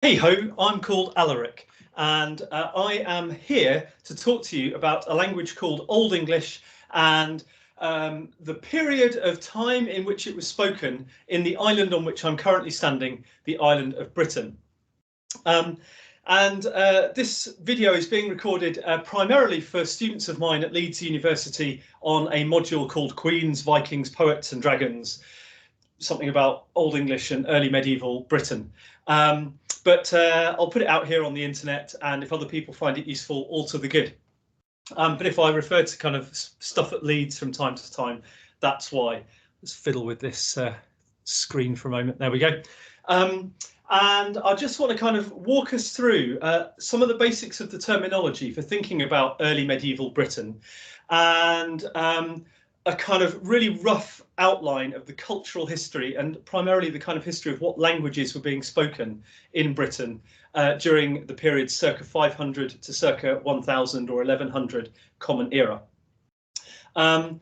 Hey ho, I'm called Alaric, and I am here to talk to you about a language called Old English and the period of time in which it was spoken in the island on which I'm currently standing, the island of Britain. Um, this video is being recorded primarily for students of mine at Leeds University on a module called Queens, Vikings, Poets and Dragons, something about Old English and early medieval Britain. But I'll put it out here on the internet, and if other people find it useful, all to the good. But if I refer to kind of stuff at Leeds from time to time, that's why. Let's fiddle with this screen for a moment. There we go. And I just want to kind of walk us through some of the basics of the terminology for thinking about early medieval Britain, and a kind of really rough outline of the cultural history and primarily the kind of history of what languages were being spoken in Britain during the period circa 500 to circa 1000 or 1100 Common Era. And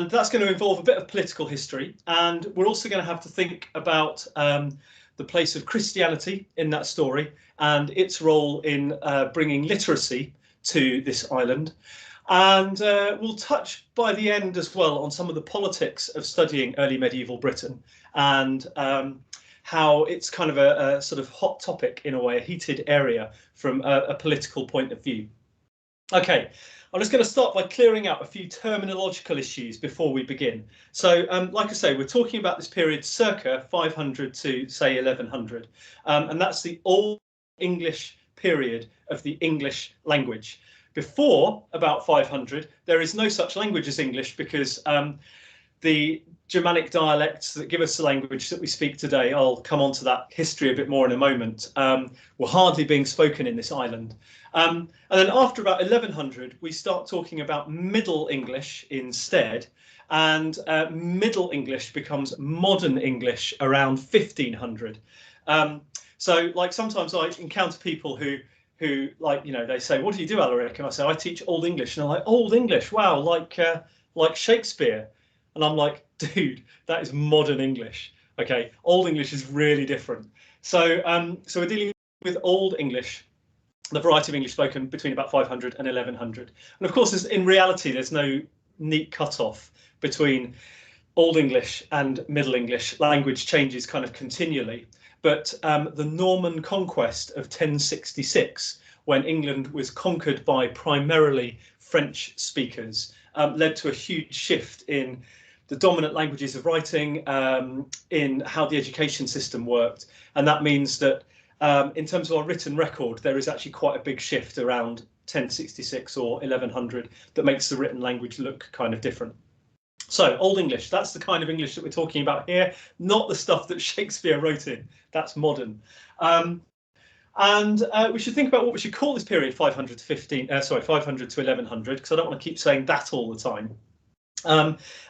that's going to involve a bit of political history, and we're also going to have to think about the place of Christianity in that story and its role in bringing literacy to this island. And we'll touch by the end as well on some of the politics of studying early medieval Britain and how it's kind of a sort of hot topic in a way, a heated area from a political point of view. Okay, I'm just going to start by clearing out a few terminological issues before we begin. So, like I say, we're talking about this period circa 500 to say 1100, and that's the Old English period of the English language. Before about 500, there is no such language as English because the Germanic dialects that give us the language that we speak today, I'll come on to that history a bit more in a moment, were hardly being spoken in this island. And then after about 1100, we start talking about Middle English instead, and Middle English becomes Modern English around 1500. So like sometimes I encounter people who like, you know, they say, what do you do, Alaric? And I say, I teach Old English. And they're like, Old English, wow, like Shakespeare. And I'm like, dude, that is modern English. Okay, Old English is really different. So so we're dealing with Old English, the variety of English spoken between about 500 and 1100. And of course, in reality, there's no neat cutoff between Old English and Middle English. Language changes kind of continually. But the Norman conquest of 1066, when England was conquered by primarily French speakers, led to a huge shift in the dominant languages of writing, in how the education system worked. And that means that in terms of our written record, there is actually quite a big shift around 1066 or 1100 that makes the written language look kind of different. So Old English, that's the kind of English that we're talking about here, not the stuff that Shakespeare wrote in. That's modern. We should think about what we should call this period 500 to 500 to 1100, because I don't want to keep saying that all the time.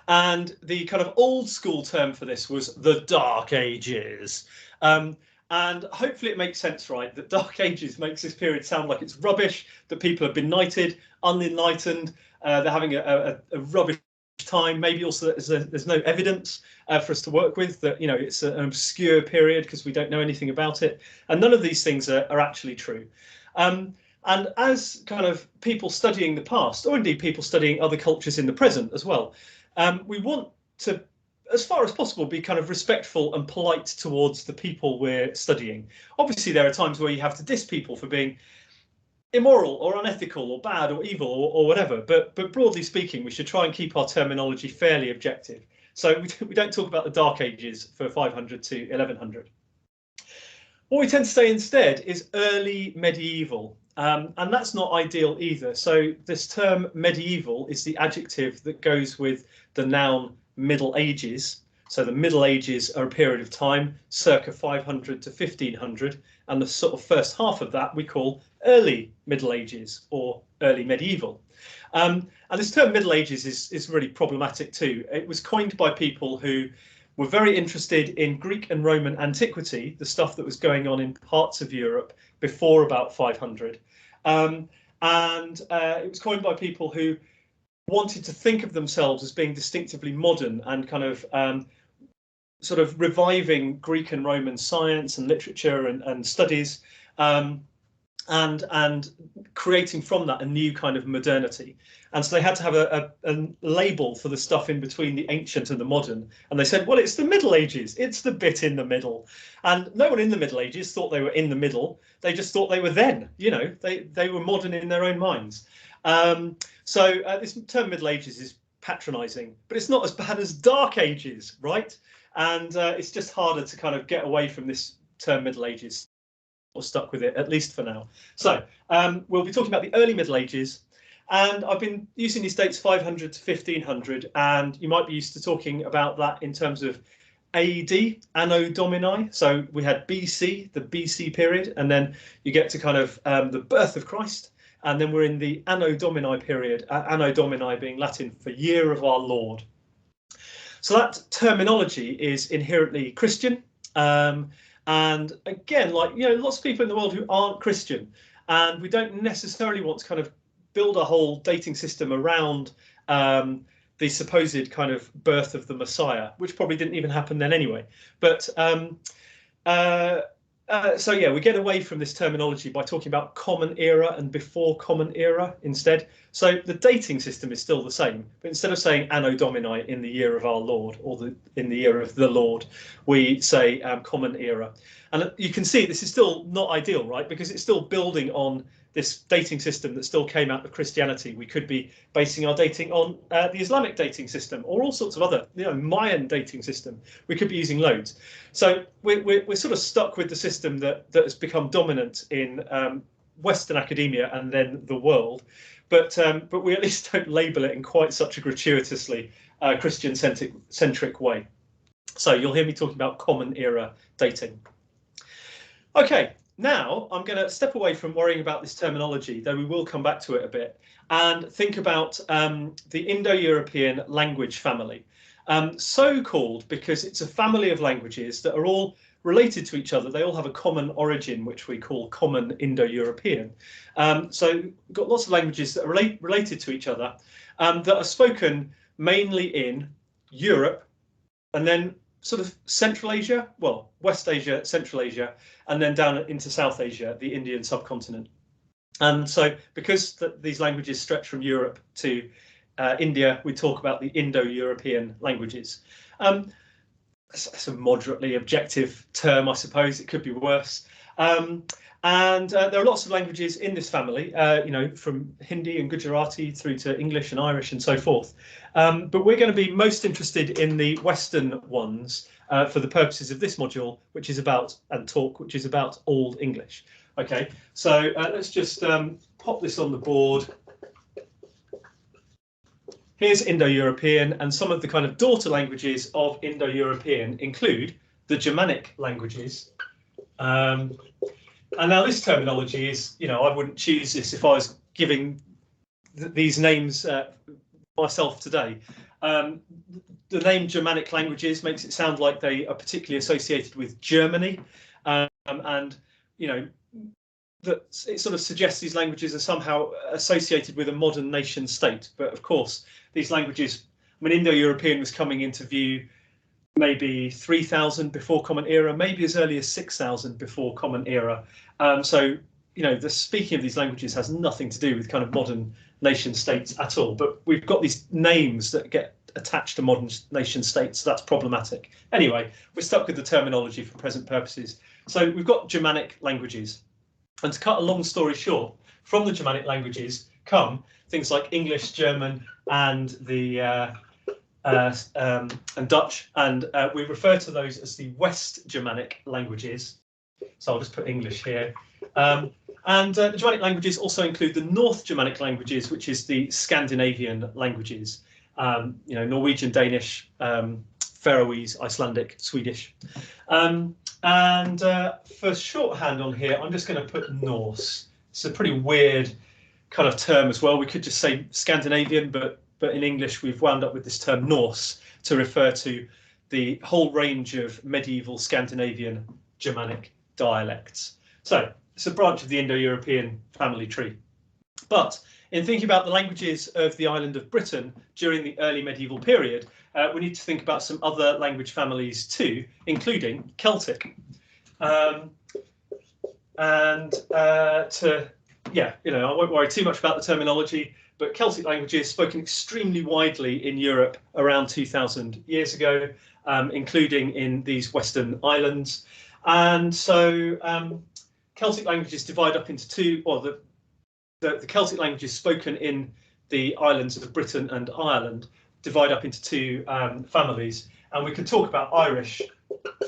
And the kind of old school term for this was the Dark Ages. And hopefully it makes sense, right? That Dark Ages makes this period sound like it's rubbish, that people have been knighted, unenlightened, they're having a rubbish time. Maybe also there's no evidence for us to work with, that, you know, it's an obscure period because we don't know anything about it. And none of these things are actually true. And as kind of people studying the past, or indeed people studying other cultures in the present as well, we want to, as far as possible, be kind of respectful and polite towards the people we're studying. Obviously, there are times where you have to diss people for being immoral or unethical or bad or evil or whatever, but broadly speaking, we should try and keep our terminology fairly objective. So we don't talk about the Dark Ages for 500 to 1100. What we tend to say instead is early medieval, and that's not ideal either. So this term medieval is the adjective that goes with the noun Middle Ages. So the Middle Ages are a period of time circa 500 to 1500, and the sort of first half of that we call early Middle Ages or early medieval. And this term Middle Ages is really problematic too. It was coined by people who were very interested in Greek and Roman antiquity, the stuff that was going on in parts of Europe before about 500. It was coined by people who wanted to think of themselves as being distinctively modern and kind of sort of reviving Greek and Roman science and literature and studies, and creating from that a new kind of modernity. And so they had to have a label for the stuff in between the ancient and the modern. And they said, well, it's the Middle Ages. It's the bit in the middle. And no one in the Middle Ages thought they were in the middle. They just thought they were then. You know, they were modern in their own minds. So this term Middle Ages is patronizing, but it's not as bad as Dark Ages, right? And it's just harder to kind of get away from this term Middle Ages, or stuck with it, at least for now. So we'll be talking about the early Middle Ages, and I've been using these dates 500 to 1500, and you might be used to talking about that in terms of AD, Anno Domini. So we had BC, the BC period, and then you get to kind of the birth of Christ, and then we're in the Anno Domini period, Anno Domini being Latin for year of our Lord. So that terminology is inherently Christian. And again, like, you know, lots of people in the world who aren't Christian, and we don't necessarily want to kind of build a whole dating system around the supposed kind of birth of the Messiah, which probably didn't even happen then anyway. But so yeah, we get away from this terminology by talking about common era and before common era instead. So the dating system is still the same, but instead of saying Anno Domini, in the year of our Lord, or in the year of the Lord, we say common era. And you can see this is still not ideal, right? Because it's still building on this dating system that still came out of Christianity. We could be basing our dating on the Islamic dating system, or all sorts of other, you know, Mayan dating system. We could be using loads. So we're sort of stuck with the system that has become dominant in Western academia and then the world. But we at least don't label it in quite such a gratuitously Christian-centric way. So you'll hear me talking about common era dating. Okay, now I'm going to step away from worrying about this terminology, though we will come back to it a bit, and think about the Indo-European language family. So called because it's a family of languages that are all related to each other. They all have a common origin, which we call Common Indo-European. So we've got lots of languages that are related to each other, that are spoken mainly in Europe, and then sort of Central Asia, well, West Asia, Central Asia, and then down into South Asia, the Indian subcontinent. And so because these languages stretch from Europe to India, we talk about the Indo-European languages. It's a moderately objective term, I suppose. It could be worse. And there are lots of languages in this family, you know, from Hindi and Gujarati through to English and Irish and so forth. But we're going to be most interested in the Western ones for the purposes of this module, which is about Old English. OK, so let's just pop this on the board. Here's Indo-European, and some of the kind of daughter languages of Indo-European include the Germanic languages. And now this terminology is, you know, I wouldn't choose this if I was giving these names myself today. The name Germanic languages makes it sound like they are particularly associated with Germany, and, you know, that it sort of suggests these languages are somehow associated with a modern nation state. But of course, these languages, I mean, Indo-European was coming into view maybe 3000 before Common Era, maybe as early as 6000 before Common Era. So, you know, the speaking of these languages has nothing to do with kind of modern nation states at all. But we've got these names that get attached to modern nation states, so that's problematic. Anyway, we're stuck with the terminology for present purposes. So we've got Germanic languages. And to cut a long story short, from the Germanic languages come things like English, German, and the and Dutch, and we refer to those as the West Germanic languages. So I'll just put English here. And the Germanic languages also include the North Germanic languages, which is the Scandinavian languages. You know, Norwegian, Danish, Faroese, Icelandic, Swedish. And for shorthand on here, I'm just going to put Norse. It's a pretty weird kind of term as well. We could just say Scandinavian, but in English, we've wound up with this term Norse to refer to the whole range of medieval Scandinavian Germanic dialects. So it's a branch of the Indo-European family tree. But in thinking about the languages of the island of Britain during the early medieval period, we need to think about some other language families too, including Celtic. I won't worry too much about the terminology, but Celtic languages spoken extremely widely in Europe around 2000 years ago, including in these Western islands. And so Celtic languages divide up into two, or the Celtic languages spoken in the islands of Britain and Ireland divide up into two families. And we can talk about Irish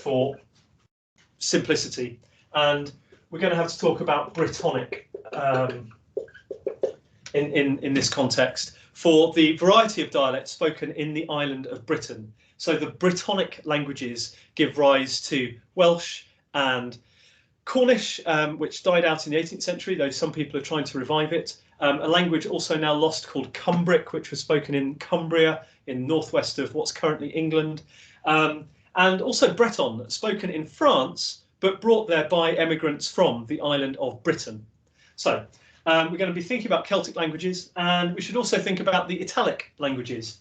for simplicity. And we're going to have to talk about Brittonic in this context for the variety of dialects spoken in the island of Britain. So the Brittonic languages give rise to Welsh and Cornish, which died out in the 18th century, though some people are trying to revive it. A language also now lost called Cumbric, which was spoken in Cumbria in northwest of what's currently England. And also Breton, spoken in France, but brought there by emigrants from the island of Britain. So we're going to be thinking about Celtic languages, and we should also think about the Italic languages.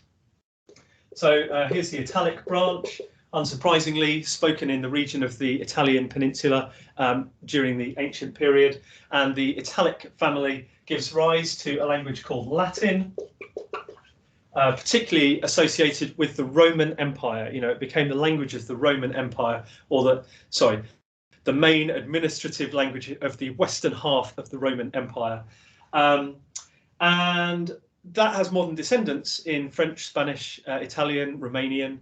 So here's the Italic branch, unsurprisingly spoken in the region of the Italian peninsula during the ancient period. And the Italic family gives rise to a language called Latin, particularly associated with the Roman Empire. You know, it became the language of the Roman Empire, or the main administrative language of the western half of the Roman Empire. And that has modern descendants in French, Spanish, Italian, Romanian,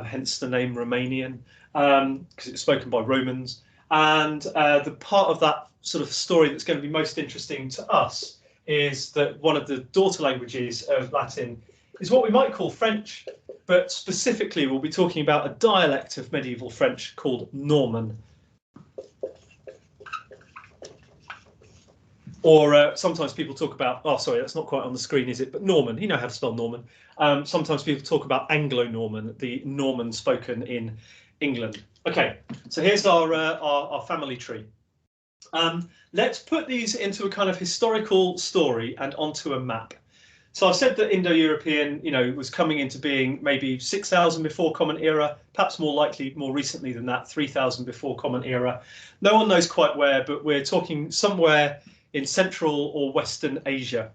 hence the name Romanian, because it was spoken by Romans. And the part of that sort of story that's going to be most interesting to us is that one of the daughter languages of Latin is what we might call French, but specifically we'll be talking about a dialect of medieval French called Norman. Or sometimes people talk about, oh, sorry, that's not quite on the screen, is it? But Norman, you know how to spell Norman. Sometimes people talk about Anglo-Norman, the Norman spoken in England. Okay, so here's our family tree. Let's put these into a kind of historical story and onto a map. So I've said that Indo-European, was coming into being maybe 6,000 before Common Era, perhaps more likely more recently than that, 3,000 before Common Era. No one knows quite where, but we're talking somewhere in Central or Western Asia.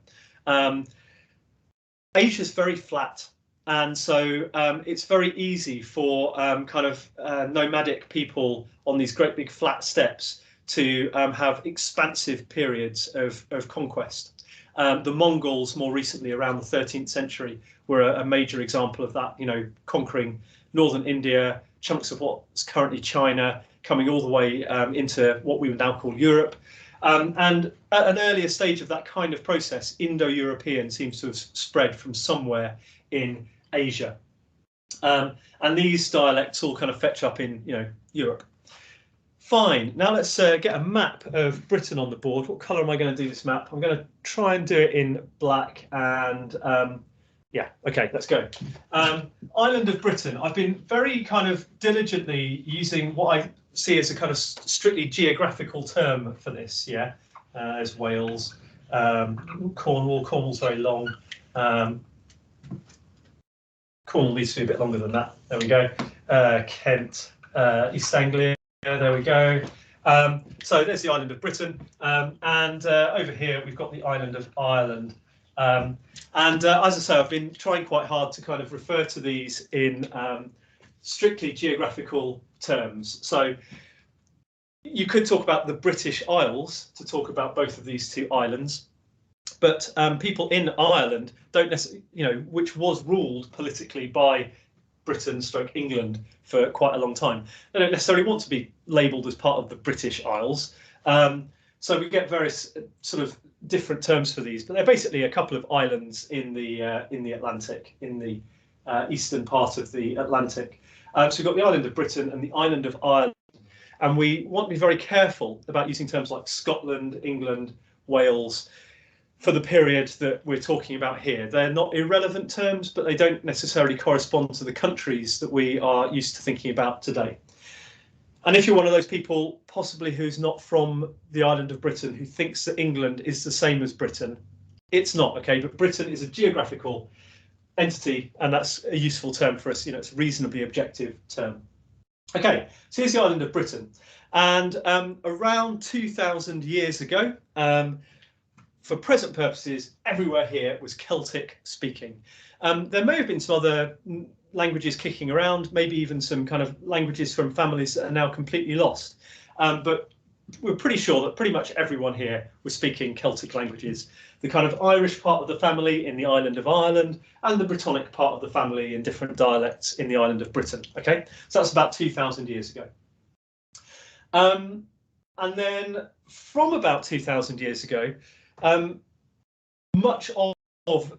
Asia's very flat, and so it's very easy for nomadic people on these great big flat steppes to have expansive periods of conquest. The Mongols, more recently around the 13th century, were a major example of that, conquering northern India, chunks of what's currently China, coming all the way into what we would now call Europe. And at an earlier stage of that kind of process, Indo-European seems to have spread from somewhere in Asia. And these dialects all kind of fetch up in, Europe. Fine, now let's get a map of Britain on the board. What colour am I going to do this map? I'm going to try and do it in black and yeah, okay, let's go. Island of Britain. I've been very kind of diligently using what I see as a kind of strictly geographical term for this, yeah. There's Wales, Cornwall's very long. Cornwall needs to be a bit longer than that. There we go. Kent, East Anglia, there we go. So there's the island of Britain. And over here, we've got the island of Ireland. As I say, I've been trying quite hard to kind of refer to these in strictly geographical terms. So you could talk about the British Isles to talk about both of these two islands, but people in Ireland don't necessarily, which was ruled politically by Britain / England for quite a long time. They don't necessarily want to be labelled as part of the British Isles. So we get various sort of different terms for these, but they're basically a couple of islands in the Atlantic, in the eastern part of the Atlantic. So we've got the island of Britain and the island of Ireland, and we want to be very careful about using terms like Scotland, England, Wales for the period that we're talking about here. They're not irrelevant terms, but they don't necessarily correspond to the countries that we are used to thinking about today. And if you're one of those people, possibly who's not from the island of Britain, who thinks that England is the same as Britain, it's not, okay? But Britain is a geographical entity, and that's a useful term for us. It's a reasonably objective term. Okay, so here's the island of Britain. And around 2,000 years ago, for present purposes, everywhere here was Celtic speaking. There may have been some other languages kicking around, maybe even some kind of languages from families that are now completely lost. But we're pretty sure that pretty much everyone here was speaking Celtic languages. The kind of Irish part of the family in the island of Ireland, and the Brittonic part of the family in different dialects in the island of Britain. Okay, so that's about 2,000 years ago. And then from about 2,000 years ago, much of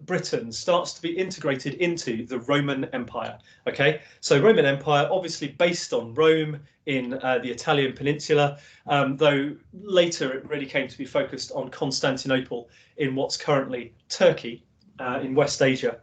Britain starts to be integrated into the Roman Empire. Okay, so Roman Empire obviously based on Rome in the Italian peninsula, though later it really came to be focused on Constantinople in what's currently Turkey in West Asia.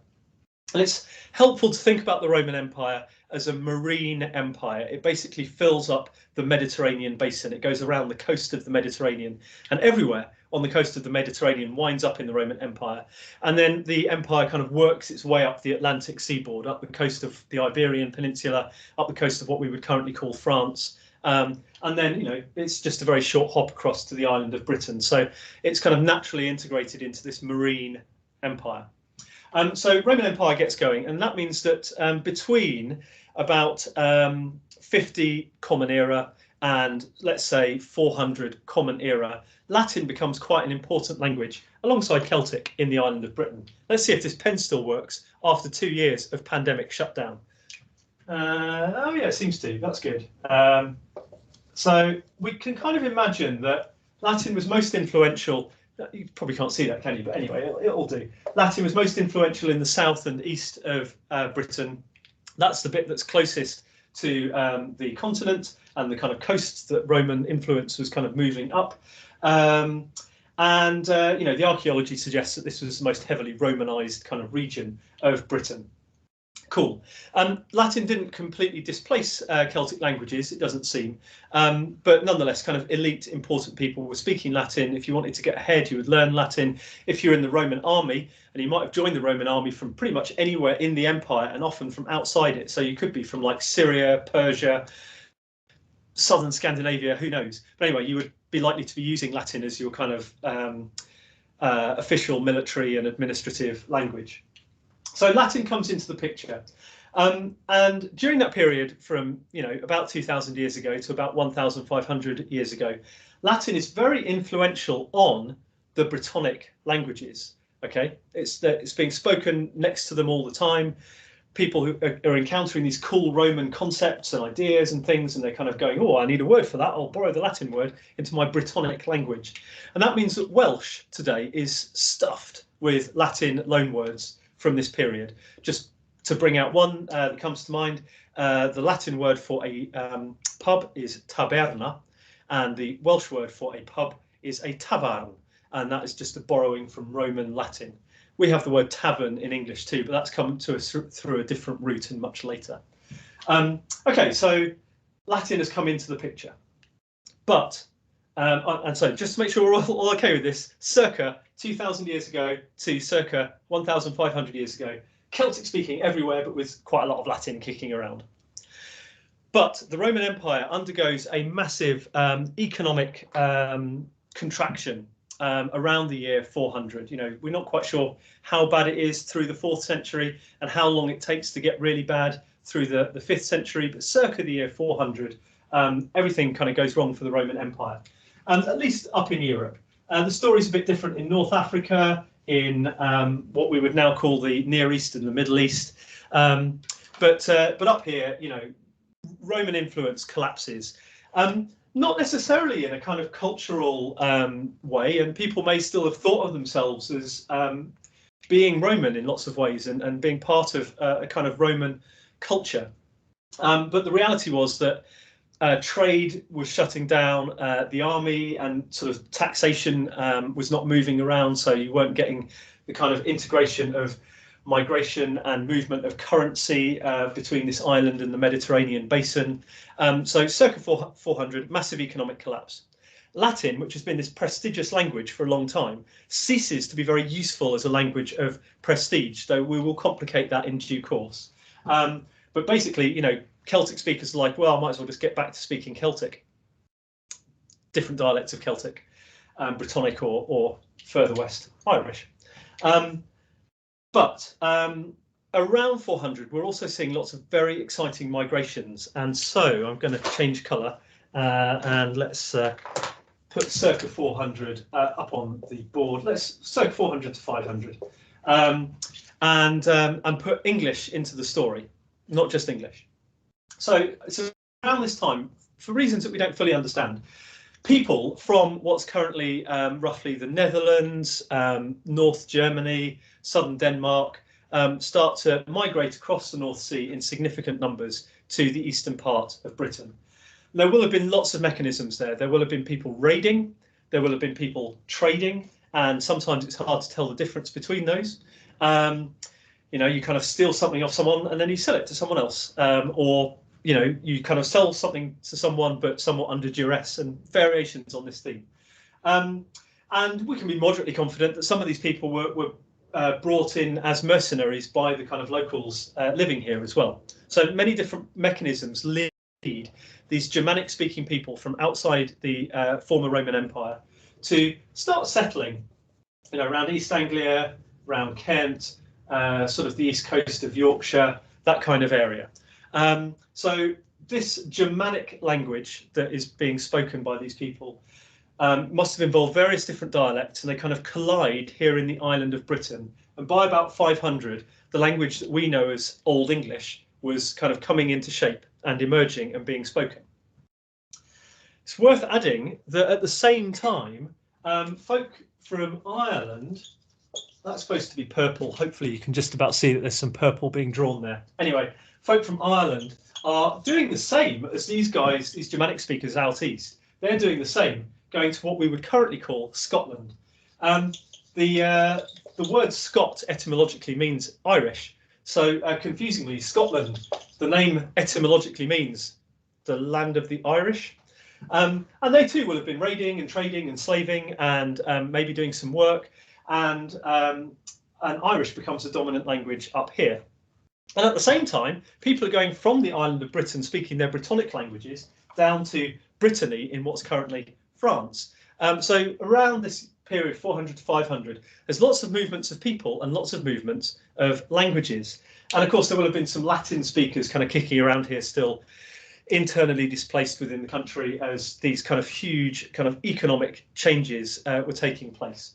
And it's helpful to think about the Roman Empire as a marine empire. It basically fills up the Mediterranean basin. It goes around the coast of the Mediterranean, and everywhere on the coast of the Mediterranean winds up in the Roman Empire. And then the empire kind of works its way up the Atlantic seaboard, up the coast of the Iberian Peninsula, up the coast of what we would currently call France. And then, it's just a very short hop across to the island of Britain. So it's kind of naturally integrated into this marine empire. So Roman Empire gets going, and that means that between about 50 Common Era and, let's say, 400 Common Era, Latin becomes quite an important language alongside Celtic in the island of Britain. Let's see if this pen still works after 2 years of pandemic shutdown. Oh yeah, it seems to. That's good. So we can kind of imagine that Latin was most influential. You probably can't see that, can you? But anyway, it'll do. Latin was most influential in the south and east of Britain. That's the bit that's closest to the continent and the kind of coasts that Roman influence was kind of moving up. The archaeology suggests that this was the most heavily Romanized kind of region of Britain. Cool. Latin didn't completely displace Celtic languages, it doesn't seem, but nonetheless, kind of elite, important people were speaking Latin. If you wanted to get ahead, you would learn Latin. If you're in the Roman army, and you might have joined the Roman army from pretty much anywhere in the empire, and often from outside it. So you could be from like Syria, Persia, southern Scandinavia, who knows? But anyway, you would be likely to be using Latin as your kind of official military and administrative language. So Latin comes into the picture. And during that period from, about 2,000 years ago to about 1,500 years ago, Latin is very influential on the Brittonic languages. Okay, it's being spoken next to them all the time. People who are encountering these cool Roman concepts and ideas and things, and they're kind of going, oh, I need a word for that. I'll borrow the Latin word into my Brittonic language. And that means that Welsh today is stuffed with Latin loanwords from this period. Just to bring out one that comes to mind, the Latin word for a pub is taberna, and the Welsh word for a pub is a tabarn, and that is just a borrowing from Roman Latin. We have the word tavern in English too, but that's come to us through a different route and much later. Okay, so Latin has come into the picture. But, and so just to make sure we're all okay with this, circa 2,000 years ago to circa 1,500 years ago, Celtic speaking everywhere, but with quite a lot of Latin kicking around. But the Roman Empire undergoes a massive economic contraction around the year 400. We're not quite sure how bad it is through the 4th century and how long it takes to get really bad through the 5th century, but circa the year 400, everything kind of goes wrong for the Roman Empire, at least up in Europe. The story's a bit different in North Africa, in what we would now call the Near East and the Middle East. But up here, Roman influence collapses. Not necessarily in a kind of cultural way, and people may still have thought of themselves as being Roman in lots of ways and being part of a kind of Roman culture. But the reality was that trade was shutting down, the army and sort of taxation was not moving around, so you weren't getting the kind of integration of migration and movement of currency between this island and the Mediterranean basin. So circa 400, massive economic collapse. Latin, which has been this prestigious language for a long time, ceases to be very useful as a language of prestige, though we will complicate that in due course. But basically, you know, Celtic speakers are like, well, I might as well just get back to speaking Celtic. Different dialects of Celtic, Brittonic or further west, Irish. But around 400, we're also seeing lots of very exciting migrations. And so I'm going to change colour and let's put circa 400 up on the board. Let's circa 400 to 500, and put English into the story, not just English. So around this time, for reasons that we don't fully understand, people from what's currently roughly the Netherlands, North Germany, southern Denmark, start to migrate across the North Sea in significant numbers to the eastern part of Britain. There will have been lots of mechanisms there. There will have been people raiding, there will have been people trading, and sometimes it's hard to tell the difference between those. You know, you kind of steal something off someone and then you sell it to someone else, or you know, you kind of sell something to someone but somewhat under duress, and variations on this theme. And we can be moderately confident that some of these people were brought in as mercenaries by the kind of locals living here as well. So many different mechanisms lead these Germanic-speaking people from outside the former Roman Empire to start settling, you know, around East Anglia, around Kent, sort of the east coast of Yorkshire, that kind of area. So this Germanic language that is being spoken by these people must have involved various different dialects, and they kind of collide here in the island of Britain. And by about 500, the language that we know as Old English was kind of coming into shape and emerging and being spoken. It's worth adding that at the same time, folk from Ireland, that's supposed to be purple. Hopefully you can just about see that there's some purple being drawn there. Anyway, folk from Ireland are doing the same as these guys, these Germanic speakers out east. They're doing the same, going to what we would currently call Scotland. The word Scot etymologically means Irish. So confusingly, Scotland, the name etymologically means the land of the Irish. And they too will have been raiding and trading and slaving and maybe doing some work. And Irish becomes a dominant language up here. And at the same time, people are going from the island of Britain speaking their Brittonic languages down to Brittany in what's currently France. So around this period, 400 to 500, there's lots of movements of people and lots of movements of languages. And of course, there will have been some Latin speakers kind of kicking around here still, internally displaced within the country as these kind of huge kind of economic changes were taking place.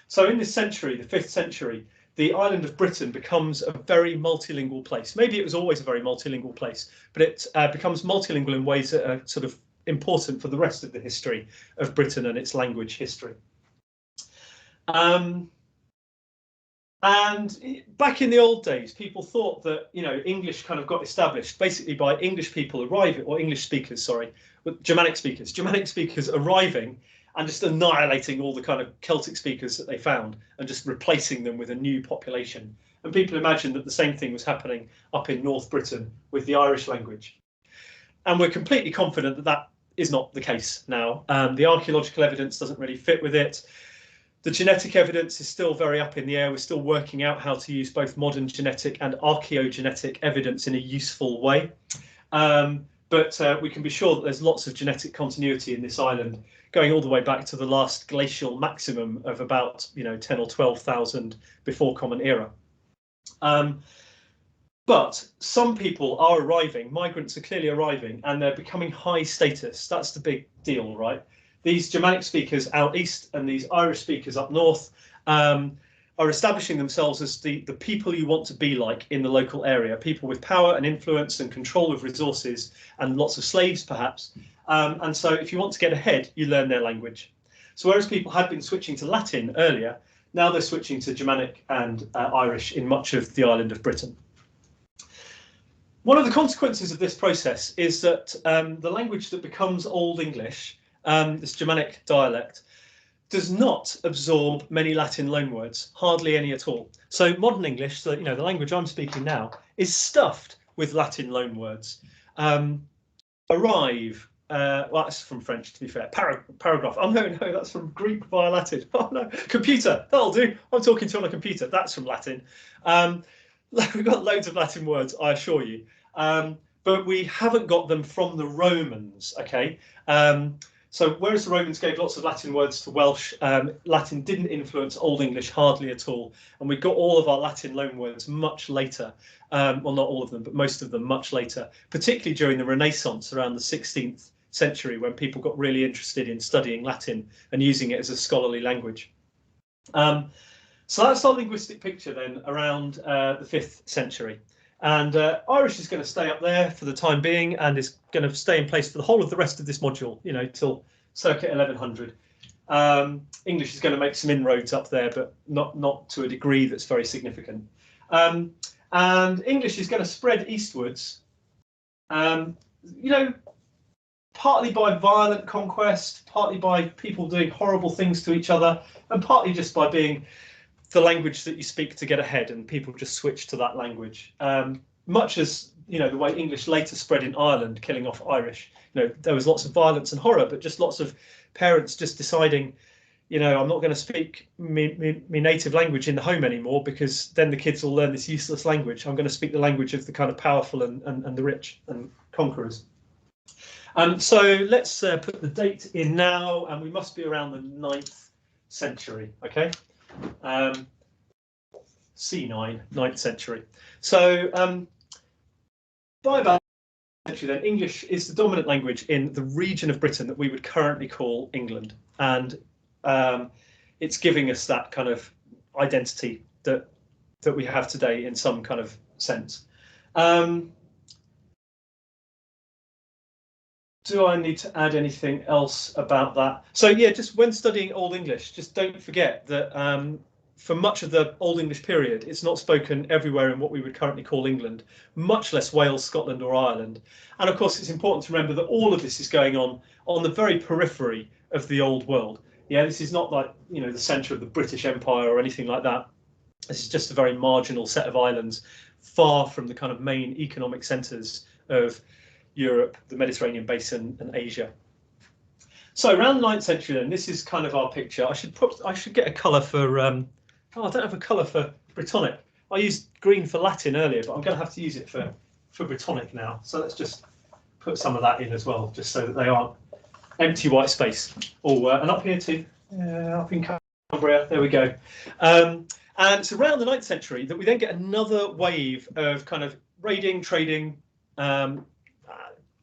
So in this century, the 5th century, the island of Britain becomes a very multilingual place. Maybe it was always a very multilingual place, but it becomes multilingual in ways that are sort of important for the rest of the history of Britain and its language history. And back in the old days, people thought that, you know, English kind of got established basically by English people arriving, or English speakers, sorry, Germanic speakers arriving and just annihilating all the kind of Celtic speakers that they found and just replacing them with a new population. And people imagined that the same thing was happening up in North Britain with the Irish language. And we're completely confident that that is not the case now. The archaeological evidence doesn't really fit with it. The genetic evidence is still very up in the air. We're still working out how to use both modern genetic and archaeogenetic evidence in a useful way. But we can be sure that there's lots of genetic continuity in this island, going all the way back to the last glacial maximum of about, you know, 10 or 12,000 before Common Era. But some people are arriving, migrants are clearly arriving, and they're becoming high status. That's the big deal, right? These Germanic speakers out east and these Irish speakers up north are establishing themselves as the people you want to be like in the local area, people with power and influence and control of resources and lots of slaves, perhaps. And so if you want to get ahead, you learn their language. So whereas people had been switching to Latin earlier, now they're switching to Germanic and Irish in much of the island of Britain. One of the consequences of this process is that the language that becomes Old English, this Germanic dialect, does not absorb many Latin loanwords, hardly any at all. So modern English, so, the language I'm speaking now, is stuffed with Latin loanwords. Arrive, well, that's from French, to be fair. Paragraph. Oh, no, that's from Greek via Latin. Oh, no. Computer, that'll do. I'm talking to you on a computer. That's from Latin. We've got loads of Latin words, I assure you. But we haven't got them from the Romans, okay? So whereas the Romans gave lots of Latin words to Welsh, Latin didn't influence Old English hardly at all. And we got all of our Latin loanwords much later. Well, not all of them, but most of them much later, particularly during the Renaissance around the 16th century, when people got really interested in studying Latin and using it as a scholarly language. So that's our linguistic picture then around the 5th century. And Irish is going to stay up there for the time being and is going to stay in place for the whole of the rest of this module, till circa 1100. English is going to make some inroads up there, but not to a degree that's very significant. And English is going to spread eastwards, partly by violent conquest, partly by people doing horrible things to each other, and partly just by being the language that you speak to get ahead, and people just switch to that language. Much as the way English later spread in Ireland, killing off Irish. There was lots of violence and horror, but just lots of parents just deciding, I'm not going to speak me native language in the home anymore, because then the kids will learn this useless language. I'm going to speak the language of the kind of powerful and the rich and conquerors. So let's put the date in now, and we must be around the 9th century, okay? C9, 9th century. So by about century then, English is the dominant language in the region of Britain that we would currently call England, and it's giving us that kind of identity that we have today in some kind of sense. Do I need to add anything else about that? So yeah, just when studying Old English, just don't forget that for much of the Old English period, it's not spoken everywhere in what we would currently call England, much less Wales, Scotland or Ireland. And of course, it's important to remember that all of this is going on the very periphery of the old world. Yeah, this is not like, the centre of the British Empire or anything like that. This is just a very marginal set of islands, far from the kind of main economic centres of Europe, the Mediterranean basin and Asia. So around the 9th century then, this is kind of our picture. I should get a colour for, I don't have a colour for Brittonic. I used green for Latin earlier, but I'm going to have to use it for Brittonic now. So let's just put some of that in as well, just so that they aren't empty white space. And up here too, up in Cumbria, there we go. And it's around the 9th century that we then get another wave of kind of raiding, trading,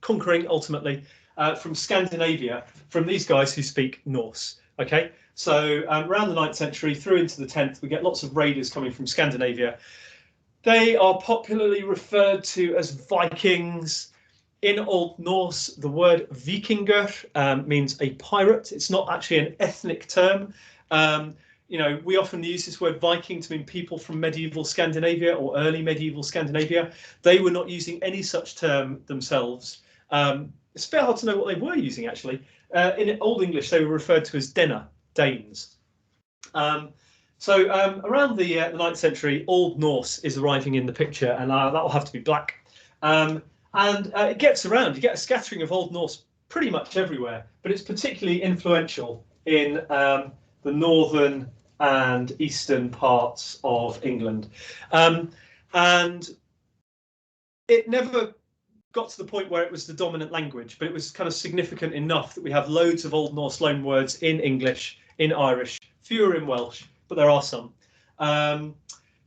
conquering ultimately from Scandinavia, from these guys who speak Norse. Okay, so around the 9th century through into the 10th, we get lots of raiders coming from Scandinavia. They are popularly referred to as Vikings. In Old Norse, the word Vikingur means a pirate. It's not actually an ethnic term. We often use this word Viking to mean people from medieval Scandinavia or early medieval Scandinavia. They were not using any such term themselves. It's a bit hard to know what they were using, actually. In Old English, they were referred to as Danes. So around the 9th century, Old Norse is arriving in the picture, and that will have to be black. And it gets around. You get a scattering of Old Norse pretty much everywhere, but it's particularly influential in the northern and eastern parts of England. And it never got to the point where it was the dominant language, but it was kind of significant enough that we have loads of Old Norse loanwords in English, in Irish, fewer in Welsh, but there are some.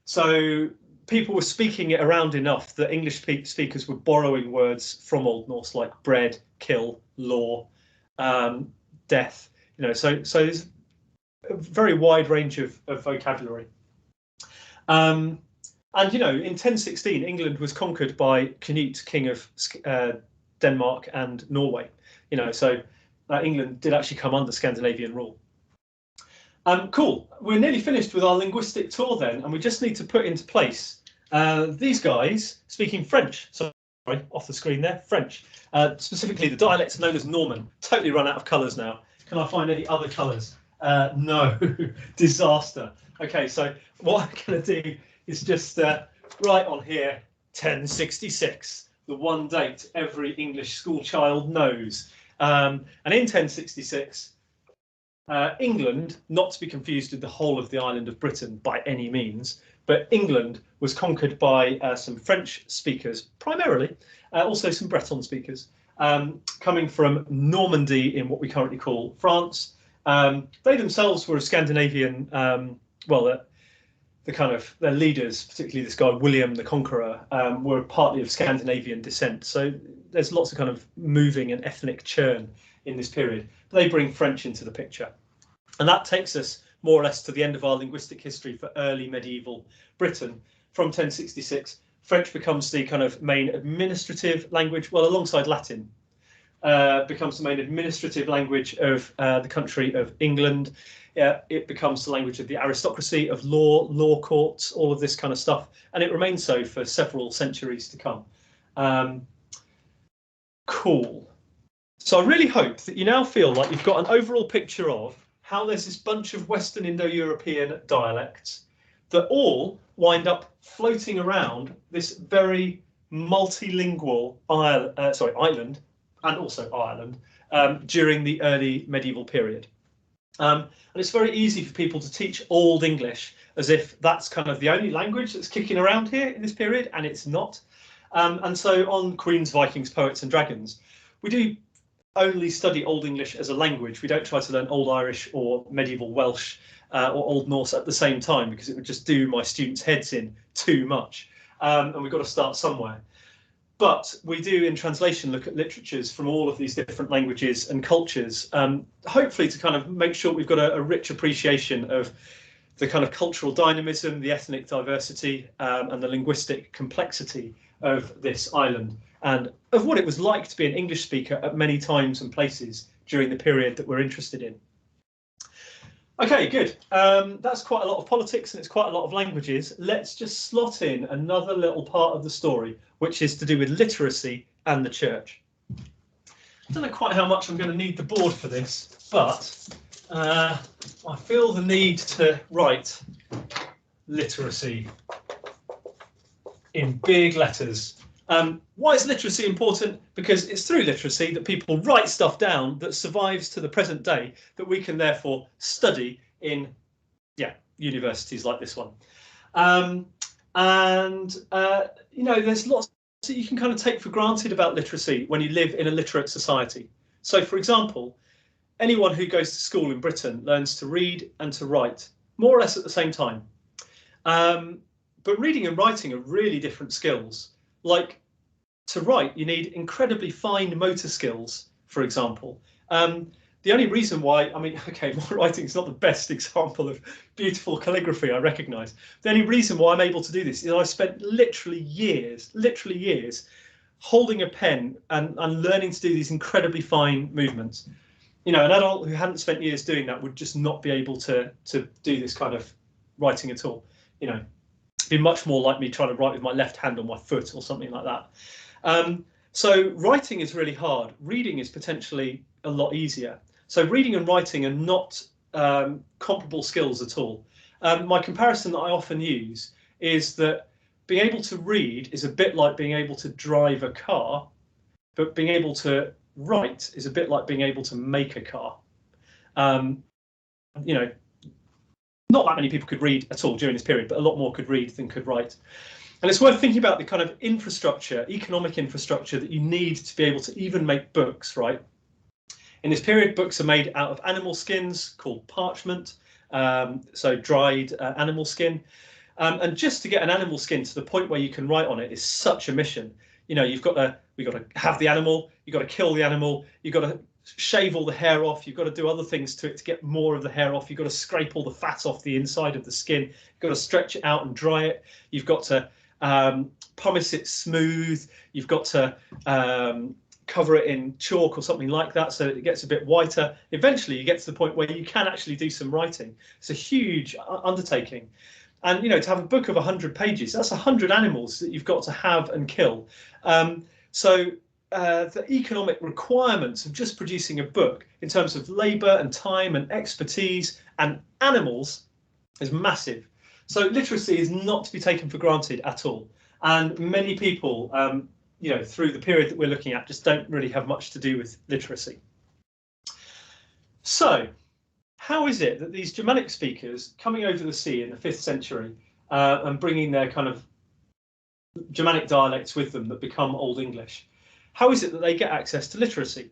So people were speaking it around enough that English speakers were borrowing words from Old Norse like bread, kill, law, death. So there's a very wide range of vocabulary. And in 1016, England was conquered by Canute, king of Denmark and Norway. So England did actually come under Scandinavian rule. Cool. We're nearly finished with our linguistic tour then, and we just need to put into place these guys speaking French. Sorry, off the screen there, French. Specifically the dialects known as Norman. Totally run out of colours now. Can I find any other colours? No, disaster. Okay, so what I'm going to do is just write on here 1066, the one date every English school child knows. And in 1066, England, not to be confused with the whole of the island of Britain by any means, but England was conquered by some French speakers, primarily, also some Breton speakers, coming from Normandy in what we currently call France. They themselves were a Scandinavian, the kind of their leaders, particularly this guy William the Conqueror, were partly of Scandinavian descent. So there's lots of kind of moving and ethnic churn in this period. But they bring French into the picture. And that takes us more or less to the end of our linguistic history for early medieval Britain. From 1066, French becomes the kind of main administrative language, well, alongside Latin, becomes the main administrative language of the country of England. It becomes the language of the aristocracy, of law courts, all of this kind of stuff. And it remains so for several centuries to come. Cool. So I really hope that you now feel like you've got an overall picture of how there's this bunch of Western Indo-European dialects that all wind up floating around this very multilingual island, and also Ireland, during the early medieval period. And it's very easy for people to teach Old English as if that's kind of the only language that's kicking around here in this period, and it's not. And so on Queens, Vikings, Poets and Dragons, we do only study Old English as a language. We don't try to learn Old Irish or medieval Welsh or Old Norse at the same time, because it would just do my students' heads in too much. And we've got to start somewhere. But we do, in translation, look at literatures from all of these different languages and cultures, hopefully to kind of make sure we've got a rich appreciation of the kind of cultural dynamism, the ethnic diversity, and the linguistic complexity of this island, and of what it was like to be an English speaker at many times and places during the period that we're interested in. Okay, good. That's quite a lot of politics and it's quite a lot of languages. Let's just slot in another little part of the story, which is to do with literacy and the church. I don't know quite how much I'm going to need the board for this, but I feel the need to write literacy in big letters. Why is literacy important? Because it's through literacy that people write stuff down that survives to the present day, that we can therefore study in universities like this one. You know, there's lots that you can kind of take for granted about literacy when you live in a literate society. So, for example, anyone who goes to school in Britain learns to read and to write more or less at the same time. But reading and writing are really different skills. Like, to write, you need incredibly fine motor skills, for example. The only reason why, I mean, okay, my writing is not the best example of beautiful calligraphy, I recognise. The only reason why I'm able to do this is I spent literally years holding a pen and learning to do these incredibly fine movements. You know, an adult who hadn't spent years doing that would just not be able to do this kind of writing at all. You know, be much more like me trying to write with my left hand on my foot or something like that. So writing is really hard. Reading is potentially a lot easier. So reading and writing are not comparable skills at all. My comparison that I often use is that being able to read is a bit like being able to drive a car, but being able to write is a bit like being able to make a car. You know, not that many people could read at all during this period, but a lot more could read than could write. And it's worth thinking about the kind of infrastructure, economic infrastructure that you need to be able to even make books, right? In this period, books are made out of animal skins called parchment, so dried animal skin. And just to get an animal skin to the point where you can write on it is such a mission. You know, we've got to have the animal, you've got to kill the animal, you've got to shave all the hair off, you've got to do other things to it to get more of the hair off, you've got to scrape all the fat off the inside of the skin, you've got to stretch it out and dry it, you've got to pumice it smooth, you've got to cover it in chalk or something like that so that it gets a bit whiter. Eventually you get to the point where you can actually do some writing. It's a huge undertaking. And, you know, to have a book of 100 pages, that's 100 animals that you've got to have and kill. So the economic requirements of just producing a book in terms of labour and time and expertise and animals is massive. So literacy is not to be taken for granted at all. And many people, through the period that we're looking at, just don't really have much to do with literacy. So how is it that these Germanic speakers coming over the sea in the 5th century and bringing their kind of Germanic dialects with them that become Old English, how is it that they get access to literacy?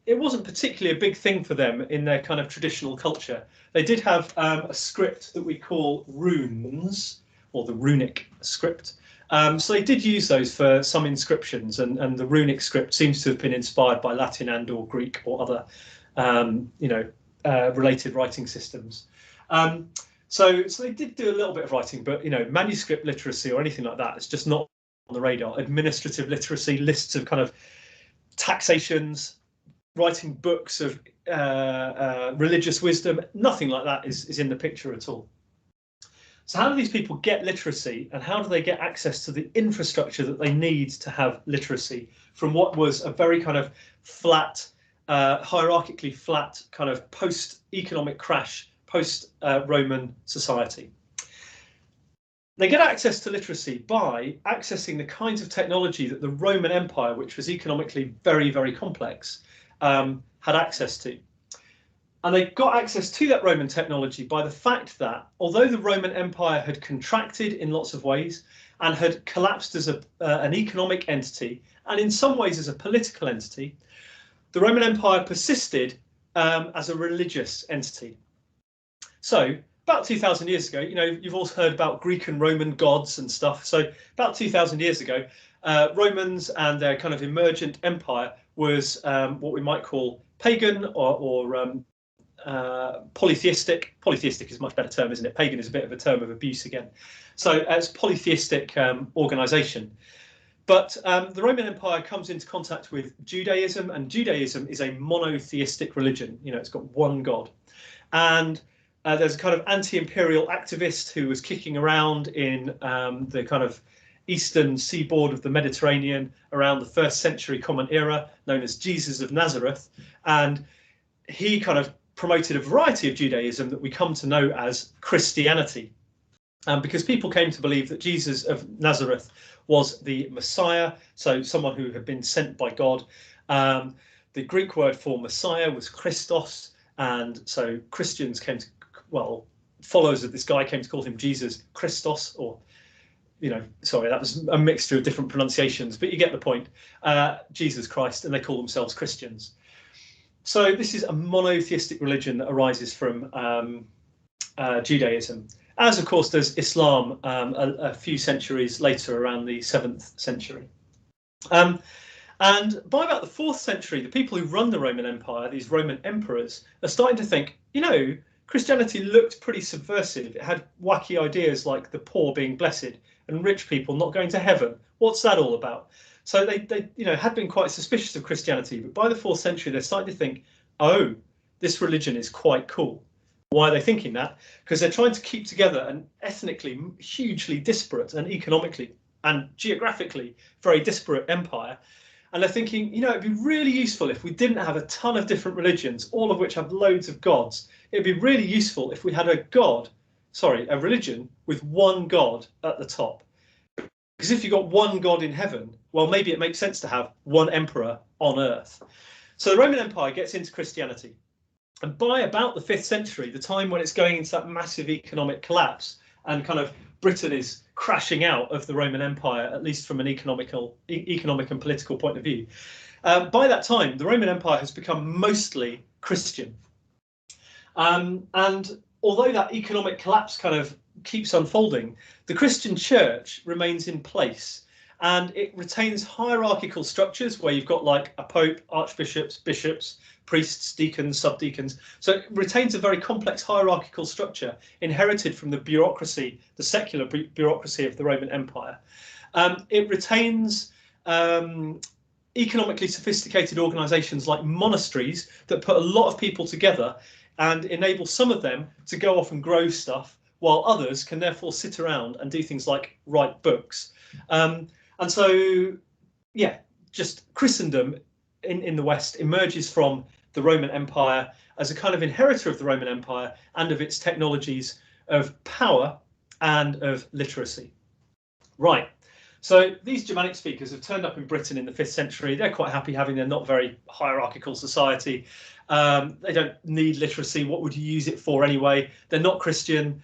It wasn't particularly a big thing for them in their kind of traditional culture. They did have a script that we call runes, or the runic script. So they did use those for some inscriptions, and the runic script seems to have been inspired by Latin and or Greek or other related writing systems. So they did do a little bit of writing, but manuscript literacy or anything like that is just not on the radar. Administrative literacy, lists of kind of taxations, writing books of religious wisdom, nothing like that is in the picture at all. So how do these people get literacy, and how do they get access to the infrastructure that they need to have literacy from what was a very kind of flat, hierarchically flat kind of post-economic crash, post-Roman society? They get access to literacy by accessing the kinds of technology that the Roman Empire, which was economically very, very complex, had access to. And they got access to that Roman technology by the fact that although the Roman Empire had contracted in lots of ways and had collapsed as an economic entity and in some ways as a political entity, the Roman Empire persisted as a religious entity. So about 2,000 years ago, you've also heard about Greek and Roman gods and stuff. So about 2,000 years ago, Romans and their kind of emergent empire was what we might call pagan or polytheistic. Polytheistic is a much better term, isn't it? Pagan is a bit of a term of abuse again. So it's polytheistic organisation. But the Roman Empire comes into contact with Judaism, and Judaism is a monotheistic religion. It's got one god. And there's a kind of anti-imperial activist who was kicking around in the kind of eastern seaboard of the Mediterranean around the 1st century Common Era, known as Jesus of Nazareth. And he kind of promoted a variety of Judaism that we come to know as Christianity. Because people came to believe that Jesus of Nazareth was the Messiah, so someone who had been sent by God. The Greek word for Messiah was Christos, and so Christians came to, followers of this guy came to call him Jesus Christos, or, sorry, that was a mixture of different pronunciations, but you get the point. Jesus Christ, and they call themselves Christians. So this is a monotheistic religion that arises from Judaism, as of course does Islam a few centuries later, around the 7th century. And by about the 4th century, the people who run the Roman Empire, these Roman emperors, are starting to think, Christianity looked pretty subversive. It had wacky ideas like the poor being blessed and rich people not going to heaven. What's that all about? So they had been quite suspicious of Christianity, but by the 4th century, they're starting to think, oh, this religion is quite cool. Why are they thinking that? Because they're trying to keep together an ethnically hugely disparate and economically and geographically very disparate empire. And they're thinking, it'd be really useful if we didn't have a ton of different religions, all of which have loads of gods. It'd be really useful if we had a religion with one god at the top. Because if you've got one god in heaven, well, maybe it makes sense to have one emperor on earth. So the Roman Empire gets into Christianity. And by about the 5th century, the time when it's going into that massive economic collapse and kind of Britain is crashing out of the Roman Empire, at least from an economic and political point of view, by that time, the Roman Empire has become mostly Christian. And although that economic collapse kind of keeps unfolding, the Christian church remains in place, and it retains hierarchical structures where you've got like a pope, archbishops, bishops, priests, deacons, subdeacons. So it retains a very complex hierarchical structure inherited from the bureaucracy, the secular bureaucracy of the Roman Empire. It retains economically sophisticated organizations like monasteries that put a lot of people together and enable some of them to go off and grow stuff, while others can therefore sit around and do things like write books. And so, yeah, just Christendom in the West emerges from the Roman Empire as a kind of inheritor of the Roman Empire and of its technologies of power and of literacy. Right. So these Germanic speakers have turned up in Britain in the 5th century. They're quite happy having their not very hierarchical society. They don't need literacy. What would you use it for anyway? They're not Christian.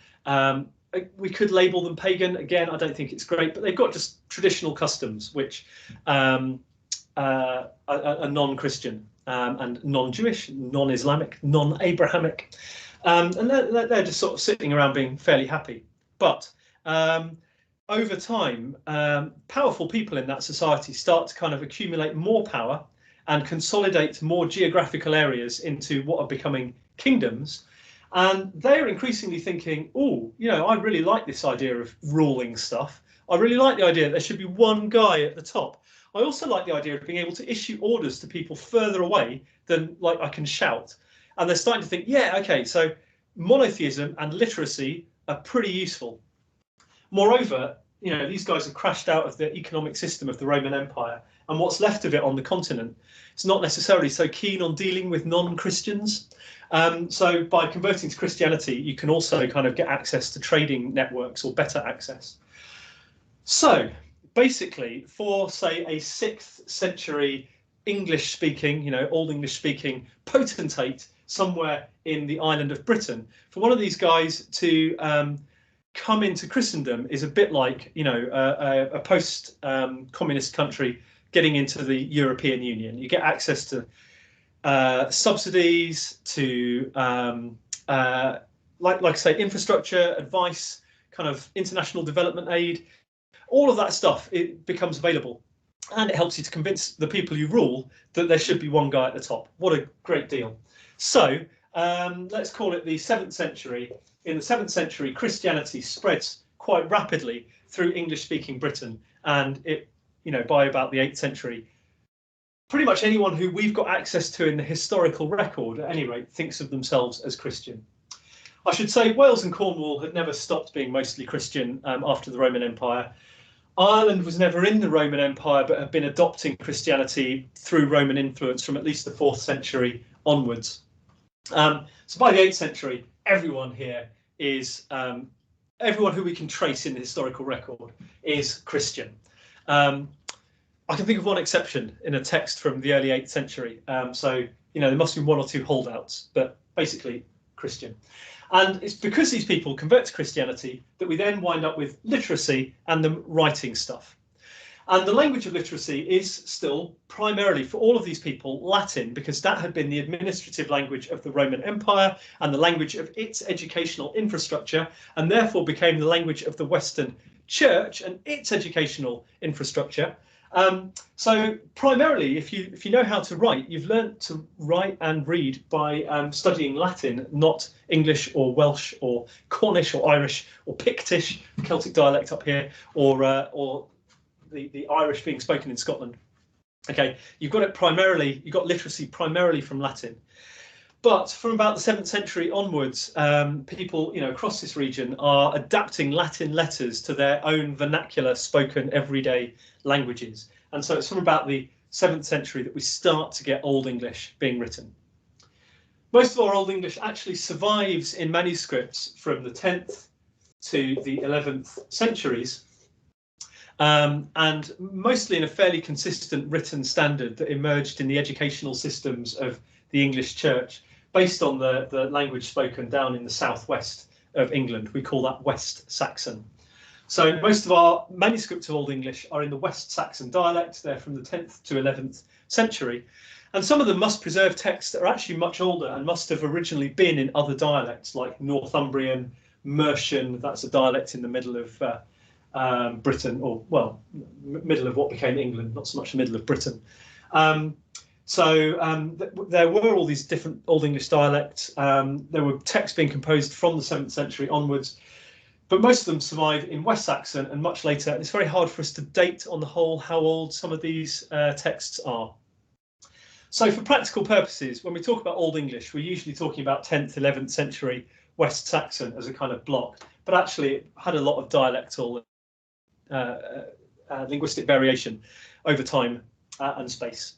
We could label them pagan. Again, I don't think it's great, but they've got just traditional customs which are non-Christian and non-Jewish, non-Islamic, non-Abrahamic. And they're just sort of sitting around being fairly happy. But over time, powerful people in that society start to kind of accumulate more power and consolidate more geographical areas into what are becoming kingdoms. And they're increasingly thinking, oh, you know, I really like this idea of ruling stuff. I really like the idea that there should be one guy at the top. I also like the idea of being able to issue orders to people further away than like I can shout. And they're starting to think, yeah, OK, so monotheism and literacy are pretty useful. Moreover, you know, these guys have crashed out of the economic system of the Roman Empire, and what's left of it on the continent is not necessarily so keen on dealing with non-Christians. So by converting to Christianity, you can also kind of get access to trading networks or better access. So basically, for say a 6th century English speaking, you know, Old English speaking potentate somewhere in the island of Britain, for one of these guys to come into Christendom is a bit like, you know, a post-communist country getting into the European Union. You get access to subsidies, to like I say, infrastructure, advice, kind of international development aid. All of that stuff, it becomes available, and it helps you to convince the people you rule that there should be one guy at the top. What a great deal. So let's call it the 7th century. In the 7th century, Christianity spreads quite rapidly through English-speaking Britain, and it, you know, by about the 8th century, pretty much anyone who we've got access to in the historical record, at any rate, thinks of themselves as Christian. I should say Wales and Cornwall had never stopped being mostly Christian after the Roman Empire. Ireland was never in the Roman Empire, but had been adopting Christianity through Roman influence from at least the 4th century onwards. So by the 8th century, everyone here is, everyone who we can trace in the historical record is Christian. I can think of one exception in a text from the early 8th century. So, you know, there must be one or two holdouts, but basically Christian. And it's because these people convert to Christianity that we then wind up with literacy and them writing stuff. And the language of literacy is still primarily, for all of these people, Latin, because that had been the administrative language of the Roman Empire and the language of its educational infrastructure, and therefore became the language of the Western Church and its educational infrastructure. So primarily, if you know how to write, you've learnt to write and read by studying Latin, not English or Welsh or Cornish or Irish or Pictish, Celtic dialect up here, or the Irish being spoken in Scotland. Okay, you've got it primarily, you've got literacy primarily from Latin. But from about the 7th century onwards, people, you know, across this region are adapting Latin letters to their own vernacular spoken everyday languages. And so it's from about the 7th century that we start to get Old English being written. Most of our Old English actually survives in manuscripts from the 10th to the 11th centuries. And mostly in a fairly consistent written standard that emerged in the educational systems of the English Church, based on the language spoken down in the southwest of England. We call that West Saxon. So most of our manuscripts of Old English are in the West Saxon dialect. They're from the 10th to 11th century. And some of them must preserve texts that are actually much older and must have originally been in other dialects, like Northumbrian, Mercian. That's a dialect in the middle of Britain, or, well, middle of what became England, not so much the middle of Britain. There were all these different Old English dialects. There were texts being composed from the 7th century onwards, but most of them survive in West Saxon and much later. It's very hard for us to date on the whole how old some of these texts are. So for practical purposes, when we talk about Old English, we're usually talking about 10th, 11th century West Saxon as a kind of block, but actually it had a lot of dialectal linguistic variation over time. and space.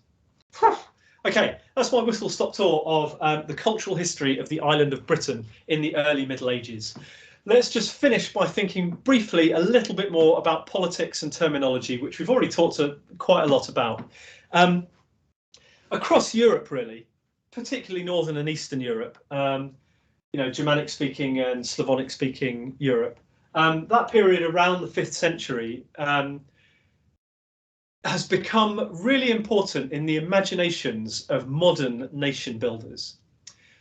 Okay, that's my whistle-stop tour of the cultural history of the island of Britain in the early Middle Ages. Let's just finish by thinking briefly a little bit more about politics and terminology, which we've already talked quite a lot about. Across Europe, really, particularly Northern and Eastern Europe, Germanic-speaking and Slavonic-speaking Europe, that period around the 5th century has become really important in the imaginations of modern nation builders.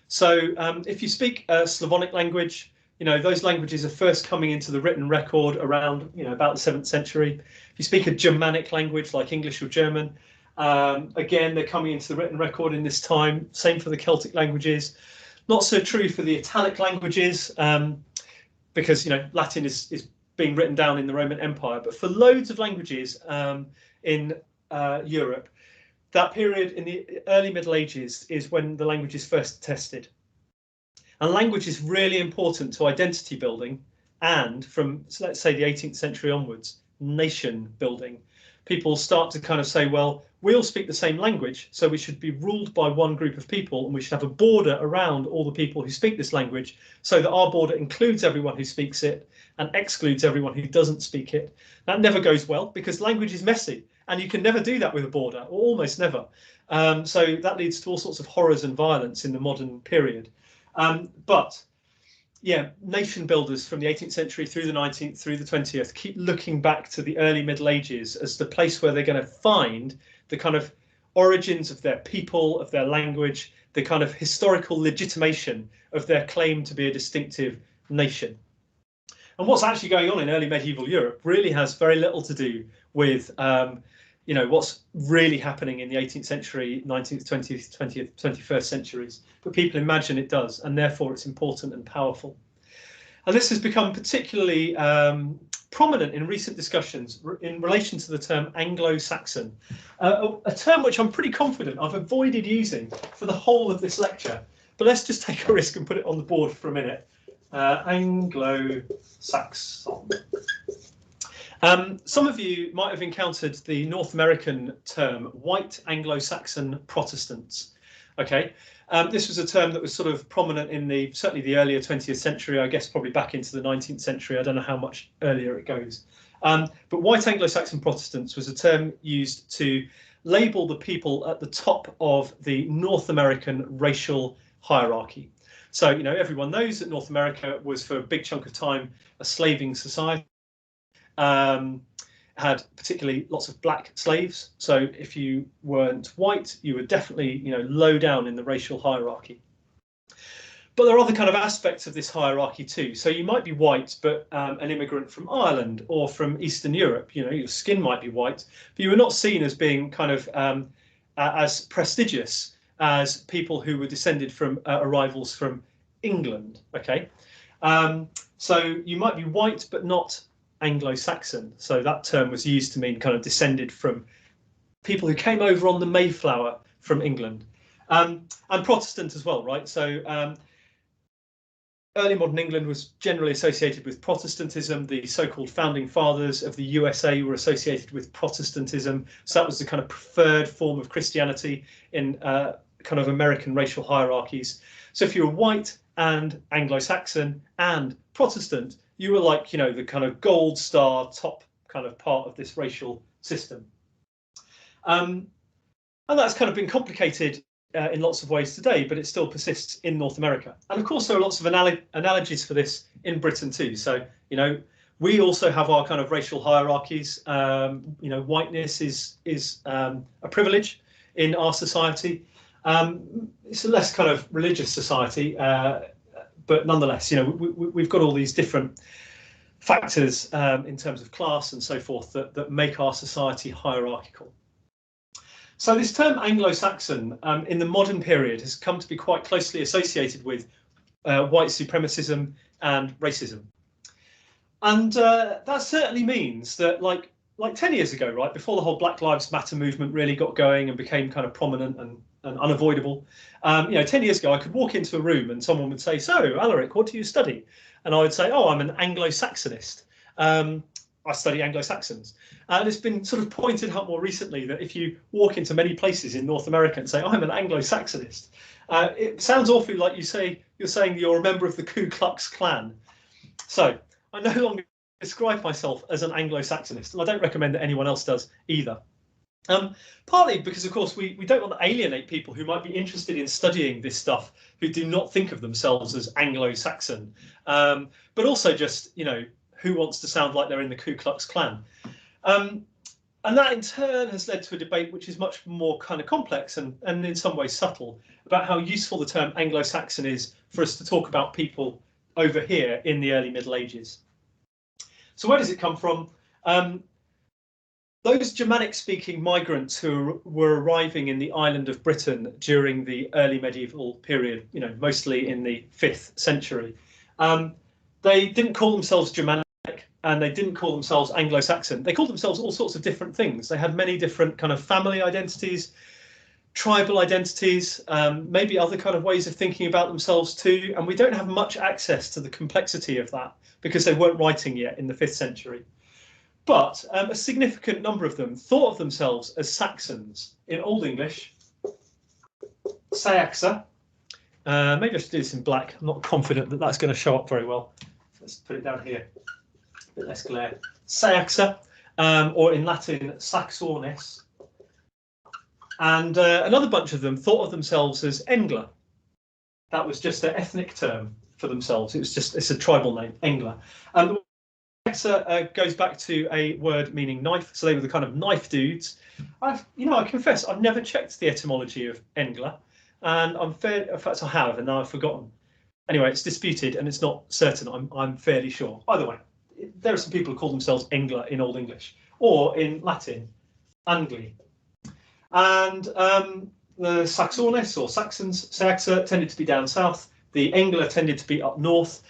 So if you speak a Slavonic language, those languages are first coming into the written record around, about the 7th century. If you speak a Germanic language like English or German, again, they're coming into the written record in this time. Same for the Celtic languages. Not so true for the Italic languages, because, Latin is being written down in the Roman Empire. But for loads of languages in Europe, that period in the early Middle Ages is when the language is first tested. And language is really important to identity building and from, let's say, the 18th century onwards, nation building. People start to kind of say, well, we all speak the same language, so we should be ruled by one group of people, and we should have a border around all the people who speak this language, so that our border includes everyone who speaks it and excludes everyone who doesn't speak it. That never goes well because language is messy, and you can never do that with a border, or almost never. So that leads to all sorts of horrors and violence in the modern period. But yeah, nation builders from the 18th century through the 19th, through the 20th, keep looking back to the early Middle Ages as the place where they're going to find the kind of origins of their people, of their language, the kind of historical legitimation of their claim to be a distinctive nation. And what's actually going on in early medieval Europe really has very little to do with what's really happening in the 18th century, 19th, 20th, 20th, 21st centuries, but people imagine it does, and therefore it's important and powerful. And this has become particularly prominent in recent discussions in relation to the term Anglo-Saxon, a term which I'm pretty confident I've avoided using for the whole of this lecture, but let's just take a risk and put it on the board for a minute. Anglo-Saxon. Some of you might have encountered the North American term white Anglo-Saxon Protestants. Okay, this was a term that was sort of prominent in certainly the earlier 20th century, I guess probably back into the 19th century. I don't know how much earlier it goes. But white Anglo-Saxon Protestants was a term used to label the people at the top of the North American racial hierarchy. So, everyone knows that North America was for a big chunk of time a slaving society. Had particularly lots of black slaves. So if you weren't white, you were definitely, low down in the racial hierarchy. But there are other kind of aspects of this hierarchy too. So you might be white, but an immigrant from Ireland or from Eastern Europe, your skin might be white, but you were not seen as being kind of as prestigious as people who were descended from arrivals from England. Okay, so you might be white, but not Anglo-Saxon. So that term was used to mean kind of descended from people who came over on the Mayflower from England, and Protestant as well, right? So early modern England was generally associated with Protestantism. The so-called founding fathers of the USA were associated with Protestantism. So that was the kind of preferred form of Christianity in kind of American racial hierarchies. So if you were white and Anglo-Saxon and Protestant, you were like, the kind of gold star top kind of part of this racial system. And that's kind of been complicated in lots of ways today, but it still persists in North America. And of course, there are lots of analogies for this in Britain too. So, we also have our kind of racial hierarchies. Whiteness is a privilege in our society. It's a less kind of religious society, but nonetheless, we've got all these different factors in terms of class and so forth that make our society hierarchical. So this term Anglo-Saxon in the modern period has come to be quite closely associated with white supremacism and racism. And that certainly means that like 10 years ago, right, before the whole Black Lives Matter movement really got going and became kind of prominent and unavoidable, 10 years ago, I could walk into a room and someone would say, so, Alaric, what do you study? And I would say, oh, I'm an Anglo-Saxonist. I study Anglo-Saxons. And it's been sort of pointed out more recently that if you walk into many places in North America and say, I'm an Anglo-Saxonist, it sounds awfully like you're saying you're a member of the Ku Klux Klan. So I no longer describe myself as an Anglo-Saxonist, and I don't recommend that anyone else does either. Partly because, of course, we don't want to alienate people who might be interested in studying this stuff who do not think of themselves as Anglo-Saxon, but also just, you know, who wants to sound like they're in the Ku Klux Klan. And that in turn has led to a debate which is much more kind of complex and in some ways subtle about how useful the term Anglo-Saxon is for us to talk about people over here in the early Middle Ages. So where does it come from? Those Germanic-speaking migrants who were arriving in the island of Britain during the early medieval period, you know, mostly in the 5th century, they didn't call themselves Germanic and they didn't call themselves Anglo-Saxon. They called themselves all sorts of different things. They had many different kind of family identities, tribal identities, maybe other kind of ways of thinking about themselves too. And we don't have much access to the complexity of that because they weren't writing yet in the 5th century. But a significant number of them thought of themselves as Saxons. In Old English, Saxa. Maybe I should do this in black. I'm not confident that that's going to show up very well. Let's put it down here. A bit less glare. Saxa, or in Latin, Saxones. And another bunch of them thought of themselves as Engler. That was just their ethnic term for themselves. It's a tribal name, Engler. And goes back to a word meaning knife, so they were the kind of knife dudes. I confess I've never checked the etymology of Engler, and in fact I have, and now I've forgotten. Anyway, it's disputed and it's not certain. I'm fairly sure. Either way, there are some people who call themselves Engler in Old English, or in Latin, Angli. And the Saxones or Saxons, Saxa, tended to be down south. The Engler tended to be up north.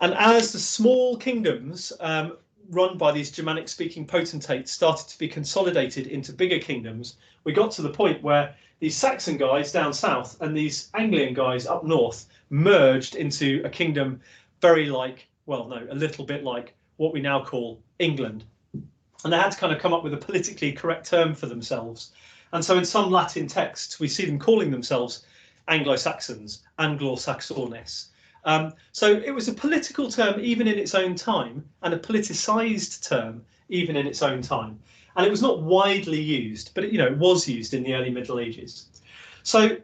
And as the small kingdoms run by these Germanic-speaking potentates started to be consolidated into bigger kingdoms, we got to the point where these Saxon guys down south and these Anglian guys up north merged into a kingdom very like, well, no, a little bit like what we now call England. And they had to kind of come up with a politically correct term for themselves. And so in some Latin texts, we see them calling themselves Anglo-Saxons, Anglo-Saxones. So it was a political term even in its own time, and a politicized term even in its own time. And it was not widely used, but it was used in the early Middle Ages. So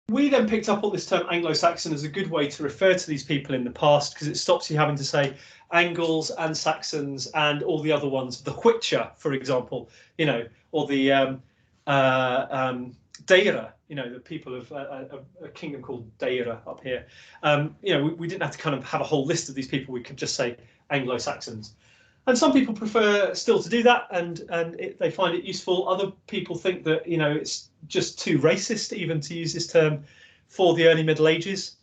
we then picked up on this term Anglo-Saxon as a good way to refer to these people in the past, because it stops you having to say Angles and Saxons and all the other ones, the Witcher, for example, or the Deira, the people of a kingdom called Deira up here. We didn't have to kind of have a whole list of these people. We could just say Anglo-Saxons. And some people prefer still to do that, and they find it useful. Other people think that it's just too racist even to use this term for the early Middle Ages.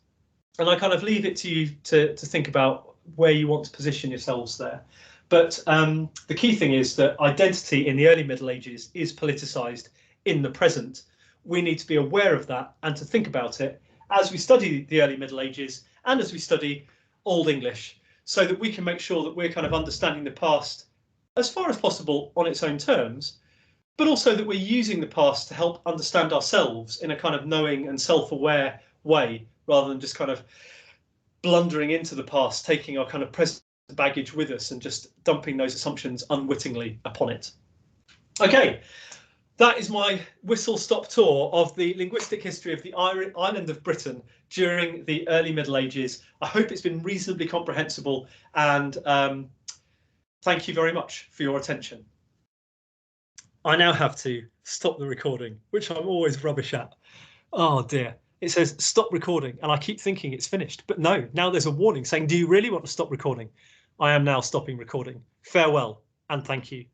And I kind of leave it to you to think about where you want to position yourselves there. But the key thing is that identity in the early Middle Ages is politicized in the present. We need to be aware of that and to think about it as we study the early Middle Ages and as we study Old English, so that we can make sure that we're kind of understanding the past as far as possible on its own terms, but also that we're using the past to help understand ourselves in a kind of knowing and self-aware way, rather than just kind of blundering into the past, taking our kind of present baggage with us and just dumping those assumptions unwittingly upon it. Okay. That is my whistle-stop tour of the linguistic history of the island of Britain during the early Middle Ages. I hope it's been reasonably comprehensible, and thank you very much for your attention. I now have to stop the recording, which I'm always rubbish at. Oh dear, it says stop recording, and I keep thinking it's finished, but no, now there's a warning saying, do you really want to stop recording? I am now stopping recording. Farewell, and thank you.